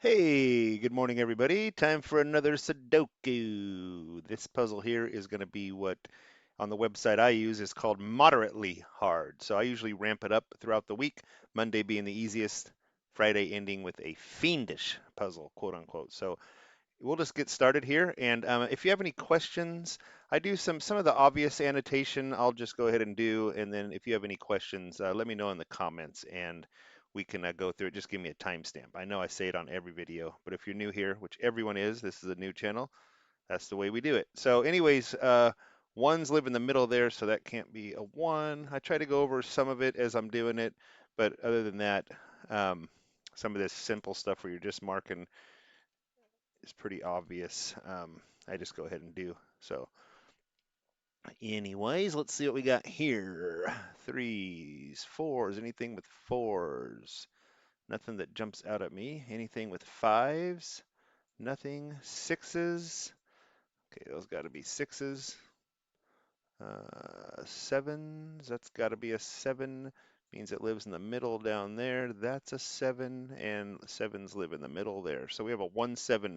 Hey, good morning, everybody. Time for another Sudoku. This puzzle here is going to be what on the website I use is called moderately hard. So I usually ramp it up throughout the week, Monday being the easiest, Friday ending with a fiendish puzzle, quote unquote. So we'll just get started here. And if you have any questions, I do some of the obvious annotation. I'll just go ahead and do. And then if you have any questions, let me know in the comments and we can go through it. Just give me a timestamp. I know I say it on every video, but if you're new here, which everyone is, this is a new channel. That's the way we do it. So anyways, ones live in the middle there, so that can't be a one. I try to go over some of it as I'm doing it, but other than that, um, some of this simple stuff where you're just marking is pretty obvious. I just go ahead and do. So anyways, let's see what we got here. Threes, fours, anything with fours. Nothing that jumps out at me. Anything with fives. Nothing. Sixes. Okay, those got to be sixes. Sevens, that's got to be a seven. Means it lives in the middle down there. That's a seven, and sevens live in the middle there. So we have a 1-7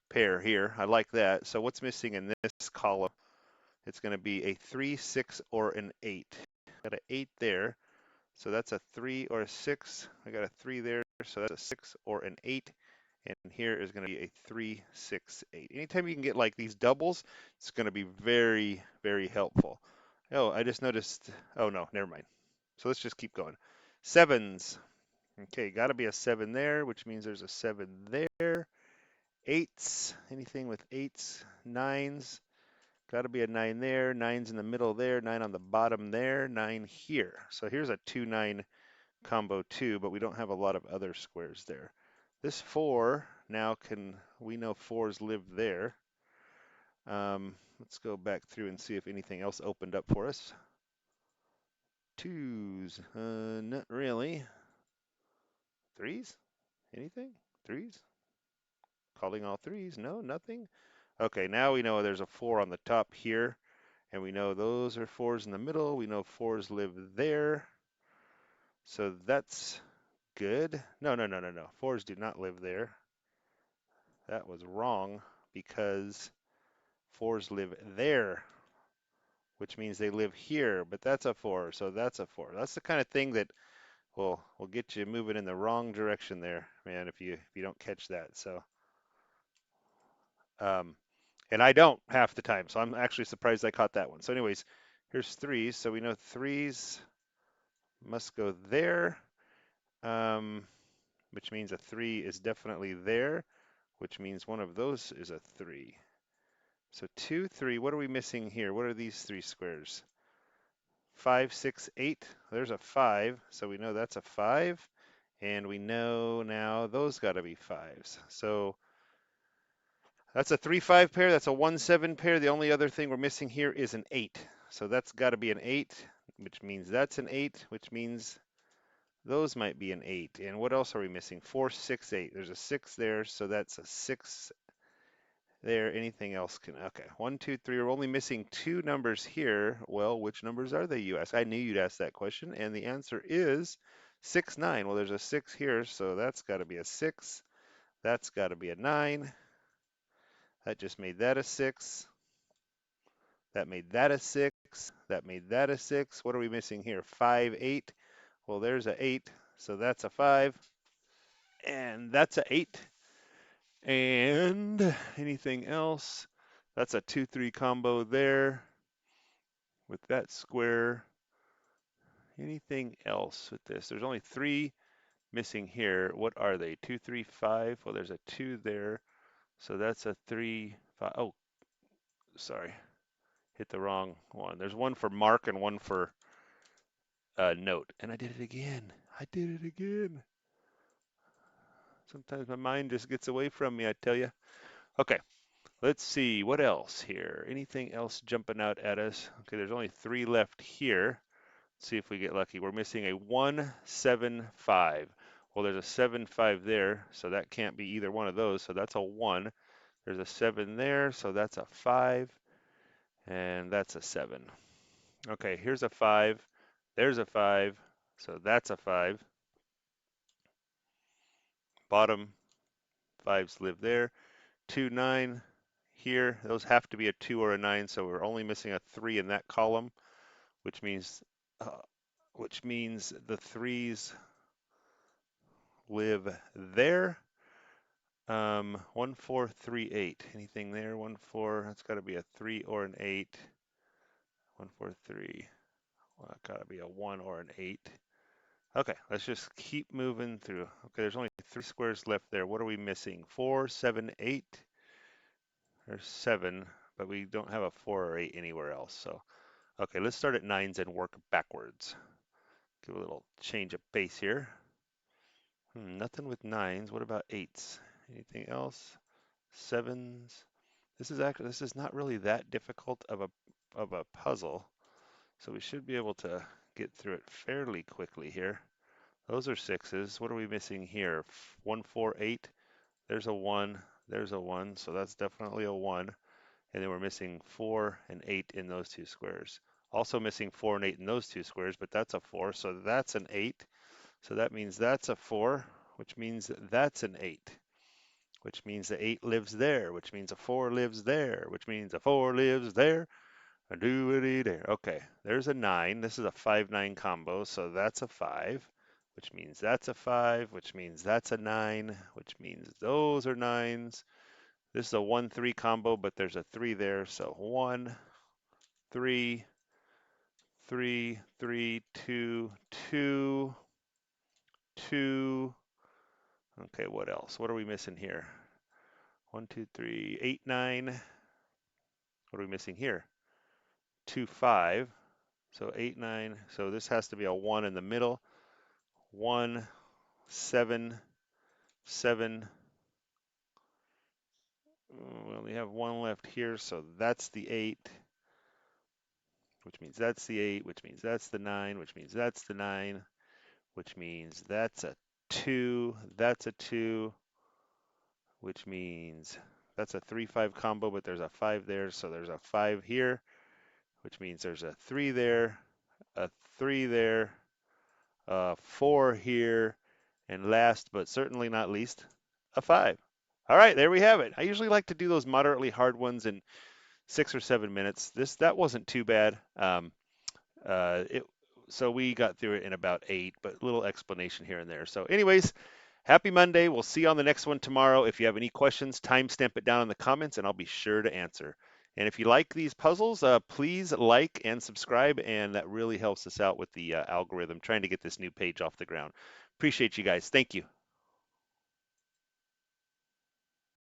pair here. I like that. So what's missing in this column? It's going to be a 3, 6, or an 8. Got an 8 there. So that's a 3 or a 6. I got a 3 there. So that's a 6 or an 8. And here is going to be a 3, 6, 8. Anytime you can get like these doubles, it's going to be very, very helpful. Oh, I just noticed. Oh, no, never mind. So let's just keep going. Sevens. Okay, got to be a 7 there, which means there's a 7 there. Eights. Anything with eights. Nines. Got to be a 9 there. Nine's in the middle there. 9 on the bottom there. 9 here. So here's a 2-9 combo too, but we don't have a lot of other squares there. This 4 now we know 4s live there. Let's go back through and see if anything else opened up for us. 2s, not really. 3s, anything? 3s? Calling all 3s, no, nothing. Okay, now we know there's a 4 on the top here, and we know those are 4s in the middle. We know 4s live there. So that's good. No, no, no, no, no. 4s do not live there. That was wrong because 4s live there, which means they live here, but that's a 4, so that's a 4. That's the kind of thing that will get you moving in the wrong direction there, man, if you don't catch that. So, um, and I don't half the time, so I'm actually surprised I caught that one. So anyways, here's 3s, so we know 3s must go there, which means a 3 is definitely there, which means one of those is a 3. So 2, 3, what are we missing here? What are these 3 squares? 5, 6, 8. There's a 5, so we know that's a 5. And we know now those got to be 5s. So that's a 3, 5 pair. That's a 1, 7 pair. The only other thing we're missing here is an 8. So that's got to be an 8, which means that's an 8, which means those might be an 8. And what else are we missing? 4, 6, 8. There's a 6 there, so that's a 6 there. Anything else can, okay. 1, 2, 3. We're only missing 2 numbers here. Well, which numbers are they, you ask? I knew you'd ask that question, and the answer is 6, 9. Well, there's a 6 here, so that's got to be a 6. That's got to be a 9. That just made that a 6. That made that a 6. That made that a 6. What are we missing here? 5, 8. Well, there's a 8, so that's a 5. And that's a 8. And anything else? That's a 2, 3 combo there with that square. Anything else with this? There's only 3 missing here. What are they? 2, 3, 5. Well, there's a 2 there. So that's a 3, 5. Oh, sorry. Hit the wrong one. There's one for mark and one for note. And I did it again. I did it again. Sometimes my mind just gets away from me, I tell you. Okay, let's see. What else here? Anything else jumping out at us? Okay, there's only 3 left here. Let's see if we get lucky. We're missing a 1, 7, 5. Well, there's a 7, 5 there, so that can't be either one of those, so that's a 1. There's a 7 there, so that's a 5, and that's a 7. Okay, here's a 5. There's a 5, so that's a 5. Bottom 5s live there. 2, 9 here. Those have to be a 2 or a 9, so we're only missing a 3 in that column, which means uh, the 3s live there. 1, 4, 3, 8. Anything there? 1, 4. That's got to be a 3 or an 8. 1, 4, 3. Well, that got to be a 1 or an 8. Okay, let's just keep moving through. Okay, there's only 3 squares left there. What are we missing? 4, 7, 8. There's 7, but we don't have a 4 or 8 anywhere else. So, okay, let's start at 9s and work backwards. Give a little change of pace here. Nothing with 9s. What about 8s? Anything else? 7s. This is not really that difficult of a puzzle, so we should be able to get through it fairly quickly here. Those are 6s. What are we missing here? 1, 4, 8. There's a 1. There's a 1, so that's definitely a 1. And then we're missing 4 and 8 in those 2 squares. Also missing 4 and 8 in those 2 squares, but that's a 4, so that's an 8. So that means that's a 4, which means that's an 8. Which means the 8 lives there, which means a 4 lives there, which means a 4 lives there. A doody there. Okay, there's a 9. This is a 5-9 combo, so that's a 5, which means that's a 5, which means that's a 9, which means those are 9s. This is a 1-3 combo, but there's a 3 there, so 1, 3, 3, 3, 2, 2, 2. Okay, what else? What are we missing here? 1, 2, 3, 8, 9. What are we missing here? 2, 5. So 8, 9. So this has to be a 1 in the middle. 1, 7, 7. We only have 1 left here, so that's the 8, which means that's the 8, which means that's the 9, which means that's the 9, which means that's a 2, that's a 2, which means that's a 3-5 combo, but there's a 5 there, so there's a 5 here, which means there's a 3 there, a 3 there, a 4 here, and last but certainly not least, a 5. All right, there we have it. I usually like to do those moderately hard ones in 6 or 7 minutes. That wasn't too bad. It so we got through it in about 8, but little explanation here and there. So anyways, happy Monday. We'll see you on the next one tomorrow. If you have any questions, timestamp it down in the comments and I'll be sure to answer. And if you like these puzzles, please like and subscribe, and that really helps us out with the algorithm trying to get this new page off the ground. Appreciate you guys. Thank you.